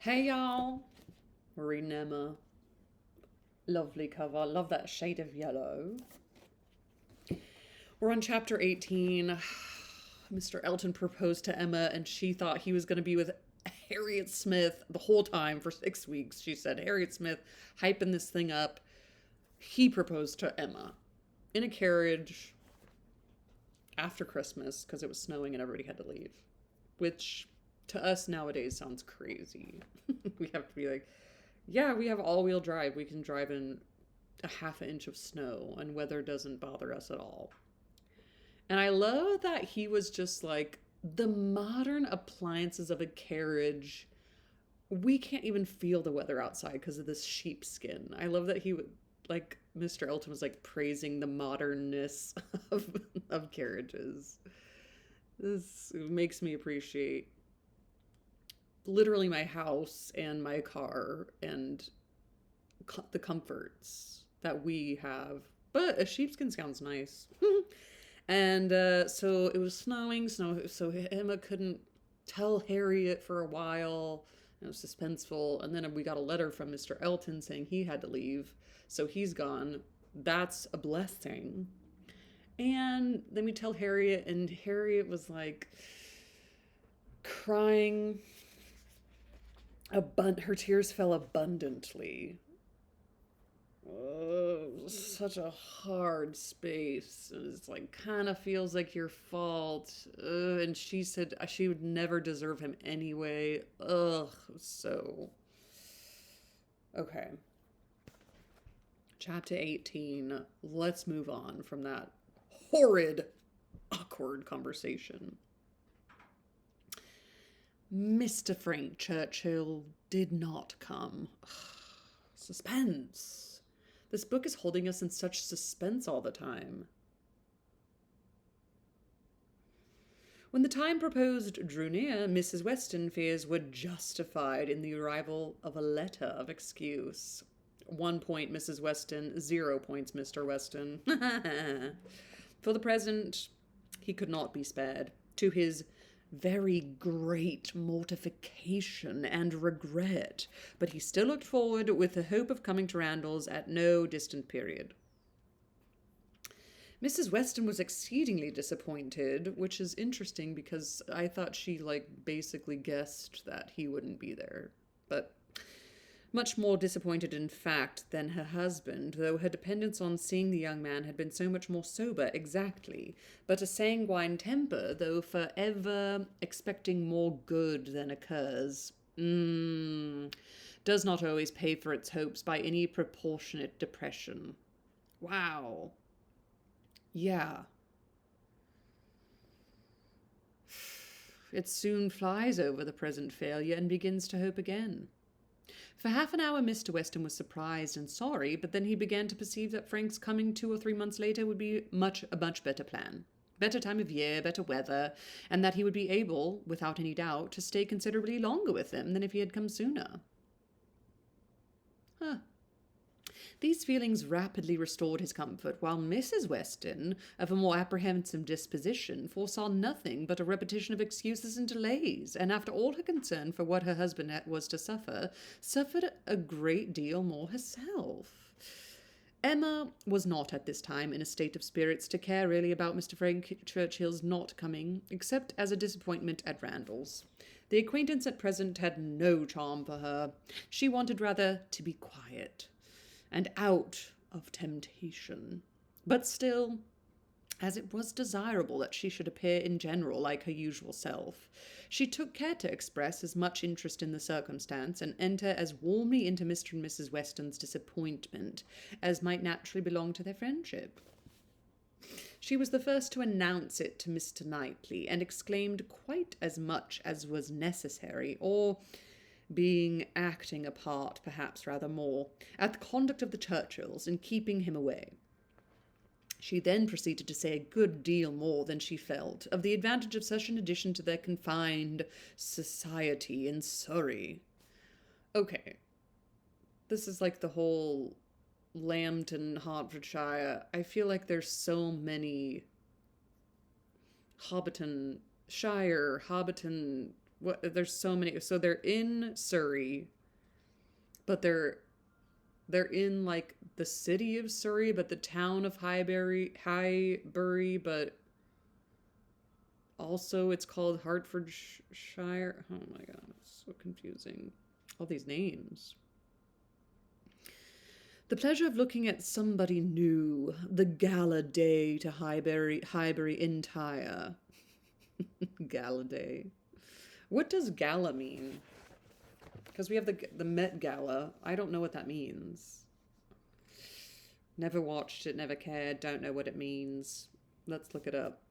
Hey y'all, we're reading Emma. Lovely cover, love that shade of yellow. We're on chapter 18. Mr. Elton proposed to Emma, and she thought he was going to be with Harriet Smith the whole time for 6 weeks. She said, Harriet Smith, hyping this thing up. He proposed to Emma in a carriage after Christmas because it was snowing and everybody had to leave, which to us nowadays sounds crazy. We have to be like, yeah, we have all-wheel drive. We can drive in a half an inch of snow and weather doesn't bother us at all. And I love that he was just like, the modern appliances of a carriage, we can't even feel the weather outside because of this sheepskin. I love that he would, like, Mr. Elton was like praising the modernness of, of carriages. This makes me appreciate literally my house and my car and the comforts that we have. But a sheepskin sounds nice. And so it was snowing, so Emma couldn't tell Harriet for a while. It was suspenseful. And then we got a letter from Mr. Elton saying he had to leave, so he's gone. That's a blessing. And then we tell Harriet, and Harriet was like crying. Her tears fell abundantly. Oh, such a hard space. It's like kind of feels like your fault. And she said she would never deserve him anyway. Ugh, so. Okay. Chapter 18. Let's move on from that horrid, awkward conversation. Mr. Frank Churchill did not come. Suspense. This book is holding us in such suspense all the time. When the time proposed drew near, Mrs. Weston fears were justified in the arrival of a letter of excuse. 1 point, Mrs. Weston. 0 points, Mr. Weston. For the present, he could not be spared. To his very great mortification and regret, but he still looked forward with the hope of coming to Randalls at no distant period. Mrs. Weston was exceedingly disappointed, which is interesting because I thought she basically guessed that he wouldn't be there. But much more disappointed, in fact, than her husband, though her dependence on seeing the young man had been so much more sober, exactly. But a sanguine temper, though forever expecting more good than occurs, does not always pay for its hopes by any proportionate depression. Wow. Yeah. It soon flies over the present failure and begins to hope again. For half an hour Mr. Weston was surprised and sorry, but then he began to perceive that Frank's coming 2 or 3 months later would be a much better plan. Better time of year, better weather, and that he would be able, without any doubt, to stay considerably longer with them than if he had come sooner. These feelings rapidly restored his comfort, while Mrs. Weston, of a more apprehensive disposition, foresaw nothing but a repetition of excuses and delays, and after all her concern for what her husband was to suffer, suffered a great deal more herself. Emma was not at this time in a state of spirits to care really about Mr. Frank Churchill's not coming, except as a disappointment at Randalls. The acquaintance at present had no charm for her. She wanted rather to be quiet and out of temptation. But still, as it was desirable that she should appear in general like her usual self, she took care to express as much interest in the circumstance and enter as warmly into Mr. and Mrs. Weston's disappointment as might naturally belong to their friendship. She was the first to announce it to Mr. Knightley, and exclaimed quite as much as was necessary, or acting a part, perhaps rather more, at the conduct of the Churchills in keeping him away. She then proceeded to say a good deal more than she felt of the advantage of such an addition to their confined society in Surrey. Okay, this is like the whole Lambton, Hertfordshire. I feel like there's so many Hobbiton, What? There's so many. So they're in Surrey, but they're in like the city of Surrey, but the town of Highbury, but also it's called Hertfordshire. Oh my god, it's so confusing. All these names. The pleasure of looking at somebody new. The gala day to Highbury entire. Gala day. What does gala mean? Because we have the Met Gala. I don't know what that means. Never watched it, never cared, don't know what it means. Let's look it up.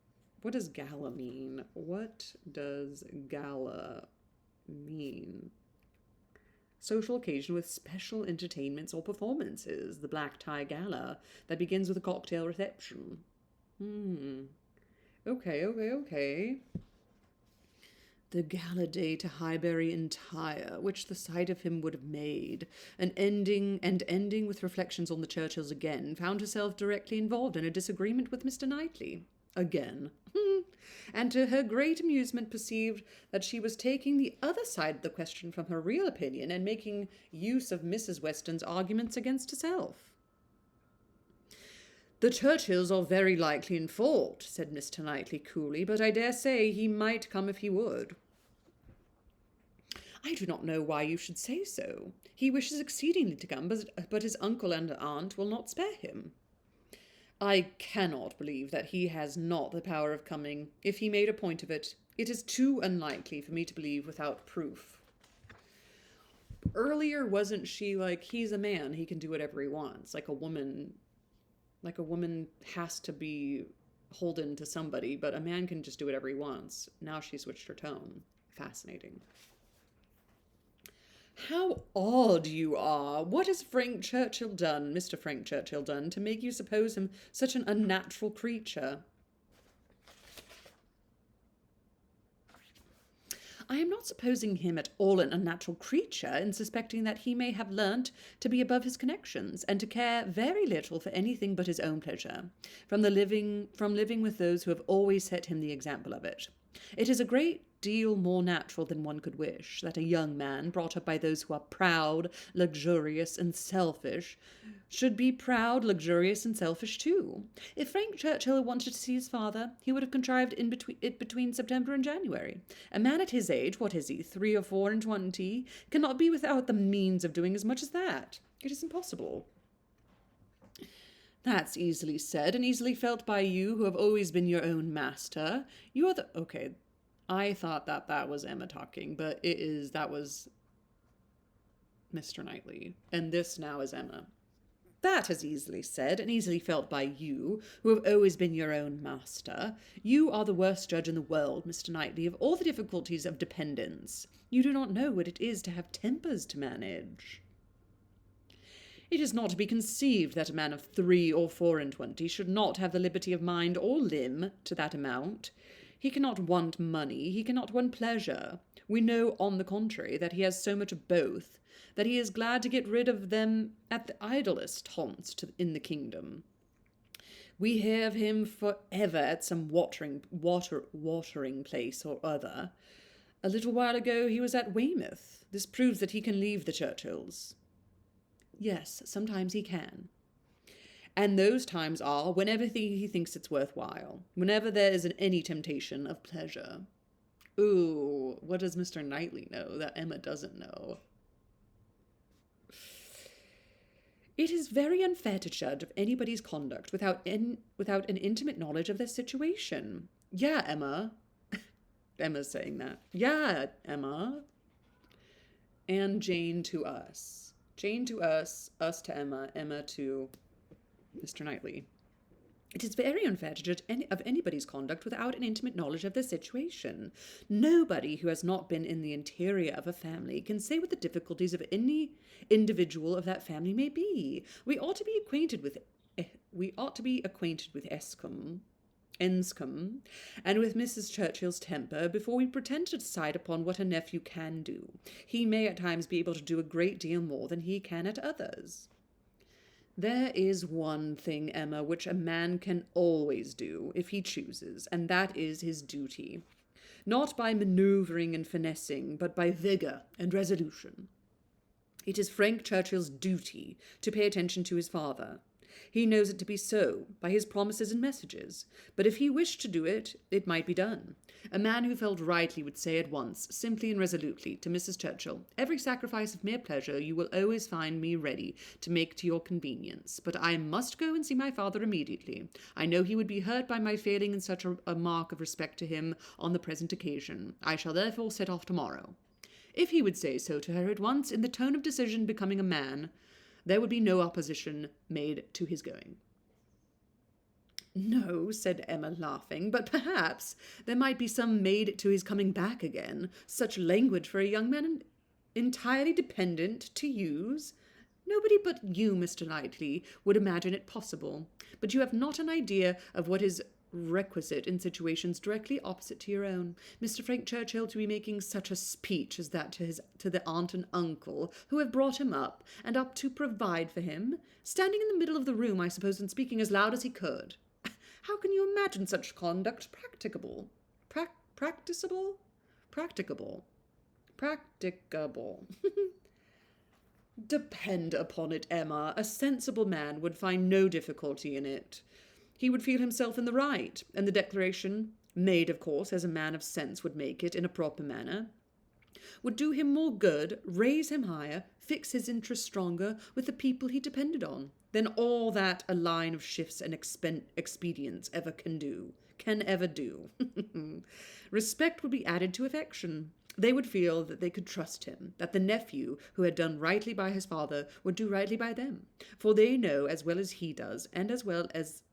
What does gala mean? What does gala mean? Social occasion with special entertainments or performances. The black tie gala that begins with a cocktail reception. Okay. The gala day to Highbury entire, which the sight of him would have made, ending with reflections on the Churchills again, found herself directly involved in a disagreement with Mr. Knightley. Again. And to her great amusement perceived that she was taking the other side of the question from her real opinion and making use of Mrs. Weston's arguments against herself. The Churchills are very likely in fault, said Mr. Knightley coolly, but I dare say he might come if he would. I do not know why you should say so. He wishes exceedingly to come, but his uncle and aunt will not spare him. I cannot believe that he has not the power of coming, if he made a point of it. It is too unlikely for me to believe without proof. Earlier, wasn't she like, he's a man, he can do whatever he wants, like a woman has to be holden to somebody, but a man can just do whatever he wants. Now she switched her tone. Fascinating. How odd you are. What has Frank Churchill done, Mr. Frank Churchill done, to make you suppose him such an unnatural creature? I am not supposing him at all an unnatural creature in suspecting that he may have learnt to be above his connections, and to care very little for anything but his own pleasure, from living with those who have always set him the example of it. It is a great deal more natural than one could wish that a young man brought up by those who are proud, luxurious, and selfish should be proud, luxurious, and selfish too. If Frank Churchill wanted to see his father, he would have contrived between September and January. A man at his age, what is he, 3 or 4 and 20, cannot be without the means of doing as much as that. It is impossible. That's easily said and easily felt by you who have always been your own master. You are the... Okay, I thought that was Emma talking, but that was Mr. Knightley. And this now is Emma. That is easily said and easily felt by you, who have always been your own master. You are the worst judge in the world, Mr. Knightley, of all the difficulties of dependence. You do not know what it is to have tempers to manage. It is not to be conceived that a man of 3 or 4 and 20 should not have the liberty of mind or limb to that amount. He cannot want money, he cannot want pleasure. We know, on the contrary, that he has so much of both, that he is glad to get rid of them at the idlest haunts in the kingdom. We hear of him for ever at some watering place or other. A little while ago he was at Weymouth. This proves that he can leave the Churchills. Yes, sometimes he can. And those times are whenever he thinks it's worthwhile, whenever there is any temptation of pleasure. Ooh, what does Mr. Knightley know that Emma doesn't know? It is very unfair to judge of anybody's conduct without an intimate knowledge of their situation. Yeah, Emma. Emma's saying that. Yeah, Emma. And Jane to us. Jane to us to Emma, Emma to Mr. Knightley. It is very unfair to judge of anybody's conduct without an intimate knowledge of their situation. Nobody who has not been in the interior of a family can say what the difficulties of any individual of that family may be. We ought to be acquainted with Enscombe, and with Mrs. Churchill's temper before we pretend to decide upon what a nephew can do. He may at times be able to do a great deal more than he can at others. There is one thing, Emma, which a man can always do, if he chooses, and that is his duty. not by manoeuvring and finessing, but by vigour and resolution. It is Frank Churchill's duty to pay attention to his father. He knows it to be so, by his promises and messages, but if he wished to do it, it might be done. A man who felt rightly would say at once, simply and resolutely, to Mrs. Churchill, every sacrifice of mere pleasure you will always find me ready to make to your convenience, but I must go and see my father immediately. I know he would be hurt by my failing in such a mark of respect to him on the present occasion. I shall therefore set off tomorrow. If he would say so to her at once, in the tone of decision becoming a man, there would be no opposition made to his going. No, said Emma, laughing, but perhaps there might be some made to his coming back again. Such language for a young man entirely dependent to use. Nobody but you, Mr. Knightley, would imagine it possible. But you have not an idea of what is requisite in situations directly opposite to your own. Mr. Frank Churchill to be making such a speech as that to the aunt and uncle who have brought him up, and up to provide for him, standing in the middle of the room, I suppose, and speaking as loud as he could. How can you imagine such conduct practicable? Practicable? Practicable. Practicable. Depend upon it, Emma, a sensible man would find no difficulty in it. He would feel himself in the right, and the declaration, made, of course, as a man of sense would make it in a proper manner, would do him more good, raise him higher, fix his interest stronger with the people he depended on, than all that a line of shifts and expedients can ever do. Respect would be added to affection. They would feel that they could trust him, that the nephew who had done rightly by his father would do rightly by them, for they know as well as he does, and as well as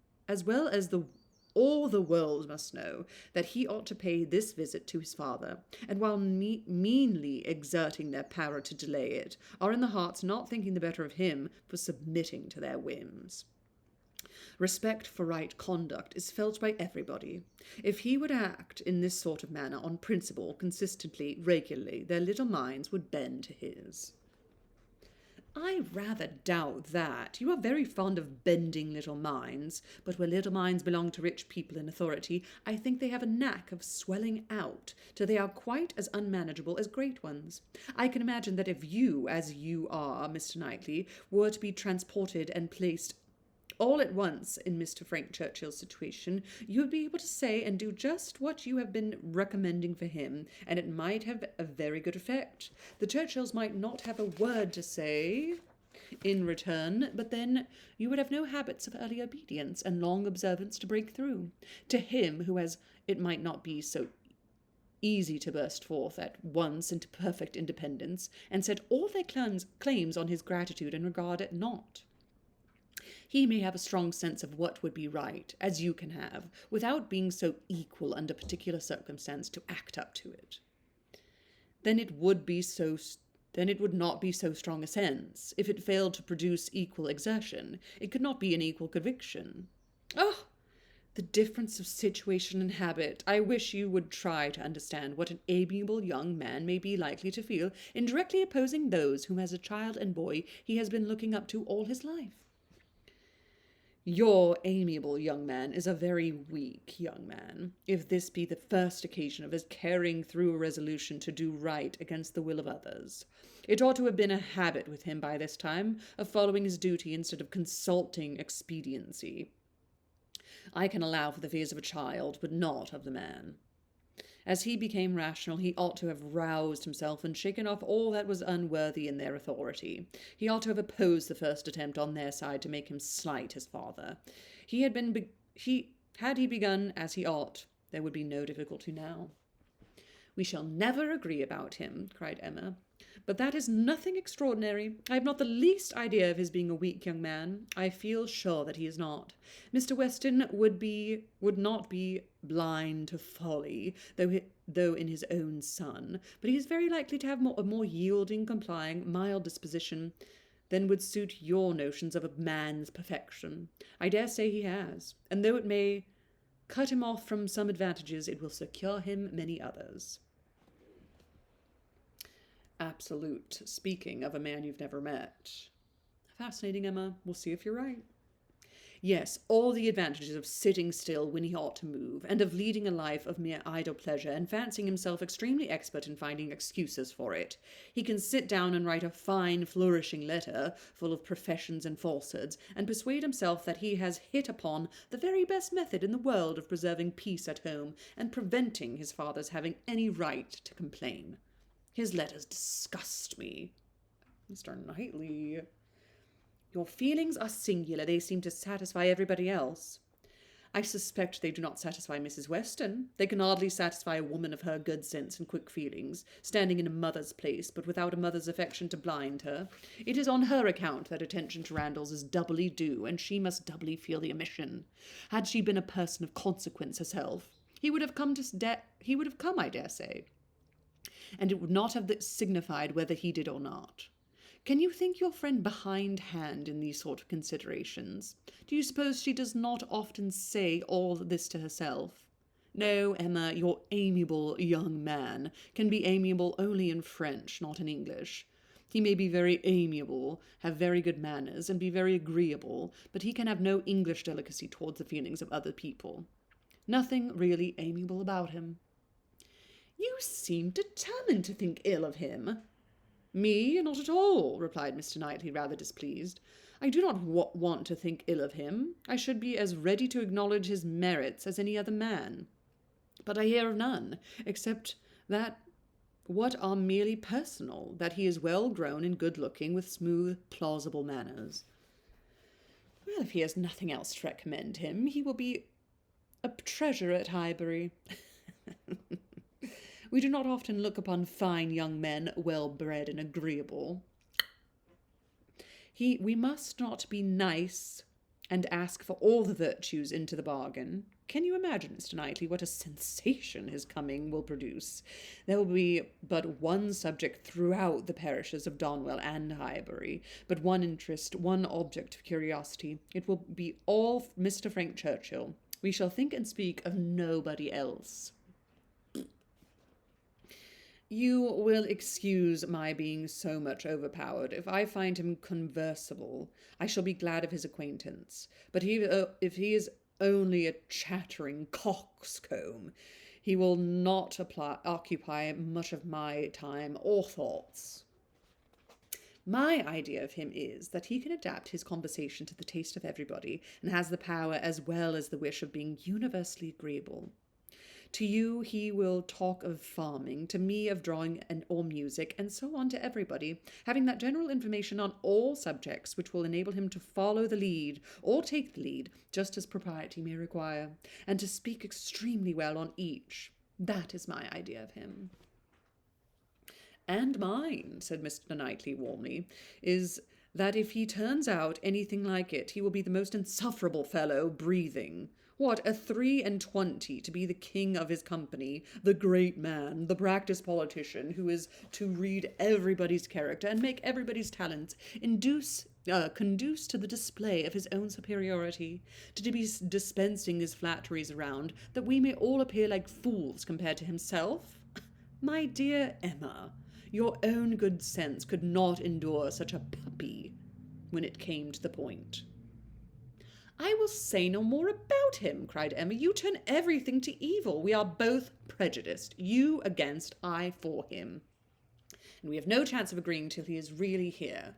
all the world must know, that he ought to pay this visit to his father, and while meanly exerting their power to delay it, are in the hearts not thinking the better of him for submitting to their whims. Respect for right conduct is felt by everybody. If he would act in this sort of manner on principle, consistently, regularly, their little minds would bend to his. I rather doubt that. You are very fond of bending little minds, but where little minds belong to rich people in authority, I think they have a knack of swelling out till they are quite as unmanageable as great ones. I can imagine that if you, as you are, Mr. Knightley, were to be transported and placed all at once in Mr. Frank Churchill's situation, you would be able to say and do just what you have been recommending for him, and it might have a very good effect. The Churchills might not have a word to say in return, but then you would have no habits of early obedience and long observance to break through. To him who has, it might not be so easy to burst forth at once into perfect independence, and set all their claims on his gratitude and regard it not. He may have a strong sense of what would be right, as you can have, without being so equal under particular circumstance to act up to it. Then it would not be so strong a sense. If it failed to produce equal exertion, it could not be an equal conviction. Oh, the difference of situation and habit! I wish you would try to understand what an amiable young man may be likely to feel in directly opposing those whom as a child and boy he has been looking up to all his life. Your amiable young man is a very weak young man, if this be the first occasion of his carrying through a resolution to do right against the will of others. It ought to have been a habit with him by this time of following his duty instead of consulting expediency. I can allow for the fears of a child, but not of the man. As he became rational, he ought to have roused himself and shaken off all that was unworthy in their authority. He ought to have opposed the first attempt on their side to make him slight his father. Had he begun as he ought, there would be no difficulty now. We shall never agree about him, cried Emma. But that is nothing extraordinary. I have not the least idea of his being a weak young man. I feel sure that he is not. Mr. Weston would not be blind to folly, though in his own son, but he is very likely to have a more yielding, complying, mild disposition than would suit your notions of a man's perfection. I dare say he has, and though it may cut him off from some advantages, it will secure him many others. Absolute. Speaking of a man you've never met. Fascinating, Emma. We'll see if you're right. Yes, all the advantages of sitting still when he ought to move, and of leading a life of mere idle pleasure, and fancying himself extremely expert in finding excuses for it. He can sit down and write a fine, flourishing letter, full of professions and falsehoods, and persuade himself that he has hit upon the very best method in the world of preserving peace at home, and preventing his father's having any right to complain. His letters disgust me. Mr. Knightley, your feelings are singular. They seem to satisfy everybody else. I suspect they do not satisfy Mrs. Weston. They can hardly satisfy a woman of her good sense and quick feelings, standing in a mother's place, but without a mother's affection to blind her. It is on her account that attention to Randalls is doubly due, and she must doubly feel the omission. Had she been a person of consequence herself, he would have come, I dare say, and it would not have signified whether he did or not. Can you think your friend behindhand in these sort of considerations? Do you suppose she does not often say all this to herself? No, Emma, your amiable young man can be amiable only in French, not in English. He may be very amiable, have very good manners, and be very agreeable, but he can have no English delicacy towards the feelings of other people. Nothing really amiable about him. You seem determined to think ill of him. Me? Not at all, replied Mr. Knightley, rather displeased. I do not want to think ill of him. I should be as ready to acknowledge his merits as any other man. But I hear of none, except that what are merely personal, that he is well grown and good-looking, with smooth, plausible manners. Well, if he has nothing else to recommend him, he will be a treasure at Highbury. We do not often look upon fine young men, well-bred and agreeable. We must not be nice and ask for all the virtues into the bargain. Can you imagine, Mr. Knightley, what a sensation his coming will produce? There will be but one subject throughout the parishes of Donwell and Highbury, but one interest, one object of curiosity. It will be all Mr. Frank Churchill. We shall think and speak of nobody else. You will excuse my being so much overpowered. If I find him conversable, I shall be glad of his acquaintance. But if he is only a chattering coxcomb, he will not occupy much of my time or thoughts. My idea of him is that he can adapt his conversation to the taste of everybody, and has the power as well as the wish of being universally agreeable. To you he will talk of farming, to me of drawing or music, and so on to everybody, having that general information on all subjects which will enable him to follow the lead, or take the lead, just as propriety may require, and to speak extremely well on each. That is my idea of him. And mine, said Mr. Knightley warmly, is that if he turns out anything like it, he will be the most insufferable fellow breathing. What, a 23 to be the king of his company, the great man, the practised politician, who is to read everybody's character and make everybody's talents conduce to the display of his own superiority, to be dispensing his flatteries around, that we may all appear like fools compared to himself? My dear Emma, your own good sense could not endure such a puppy when it came to the point. I will say no more about him, cried Emma. You turn everything to evil. We are both prejudiced, you against, I for him. And we have no chance of agreeing till he is really here.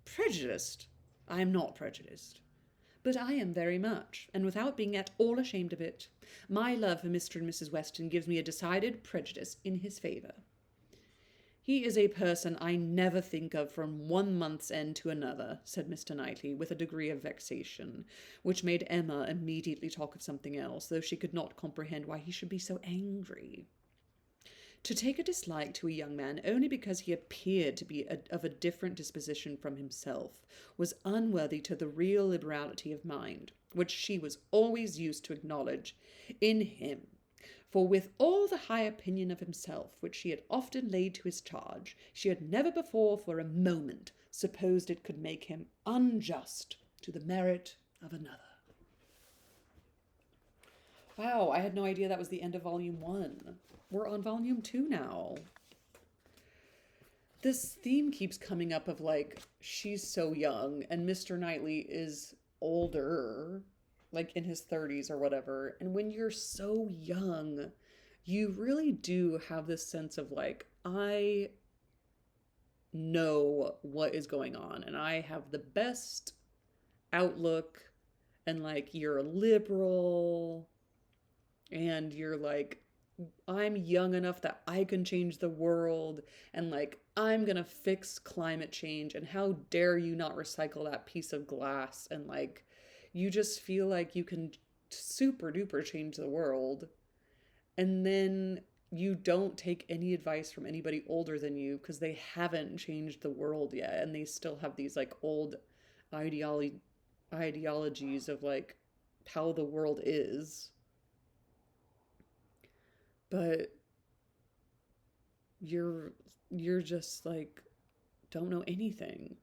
Prejudiced? I am not prejudiced. But I am very much, and without being at all ashamed of it. My love for Mr. and Mrs. Weston gives me a decided prejudice in his favour. He is a person I never think of from 1 month's end to another, said Mr. Knightley, with a degree of vexation, which made Emma immediately talk of something else, though she could not comprehend why he should be so angry. To take a dislike to a young man only because he appeared to be of a different disposition from himself was unworthy to the real liberality of mind, which she was always used to acknowledge in him. For with all the high opinion of himself which she had often laid to his charge, she had never before for a moment supposed it could make him unjust to the merit of another. Wow, I had no idea that was the end of Volume 1. We're on Volume 2 now. This theme keeps coming up of, like, she's so young, and Mr. Knightley is older, like in his 30s or whatever. And when you're so young, you really do have this sense of like, I know what is going on and I have the best outlook, and like you're liberal and you're like, I'm young enough that I can change the world, and like I'm gonna fix climate change, and how dare you not recycle that piece of glass, and like you just feel like you can super duper change the world, and then you don't take any advice from anybody older than you because they haven't changed the world yet, and they still have these like old ideology ideologies of like how the world is. But you're you're just like don't know anything.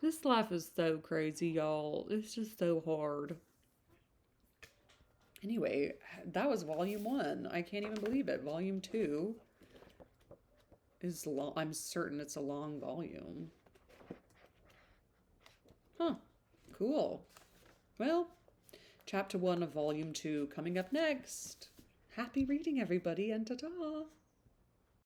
This life is so crazy, y'all. It's just so hard. Anyway, that was volume 1. I can't even believe it. Volume 2 is long. I'm certain it's a long volume. Huh. Cool. Well, chapter 1 of volume 2 coming up next. Happy reading, everybody, and ta-ta!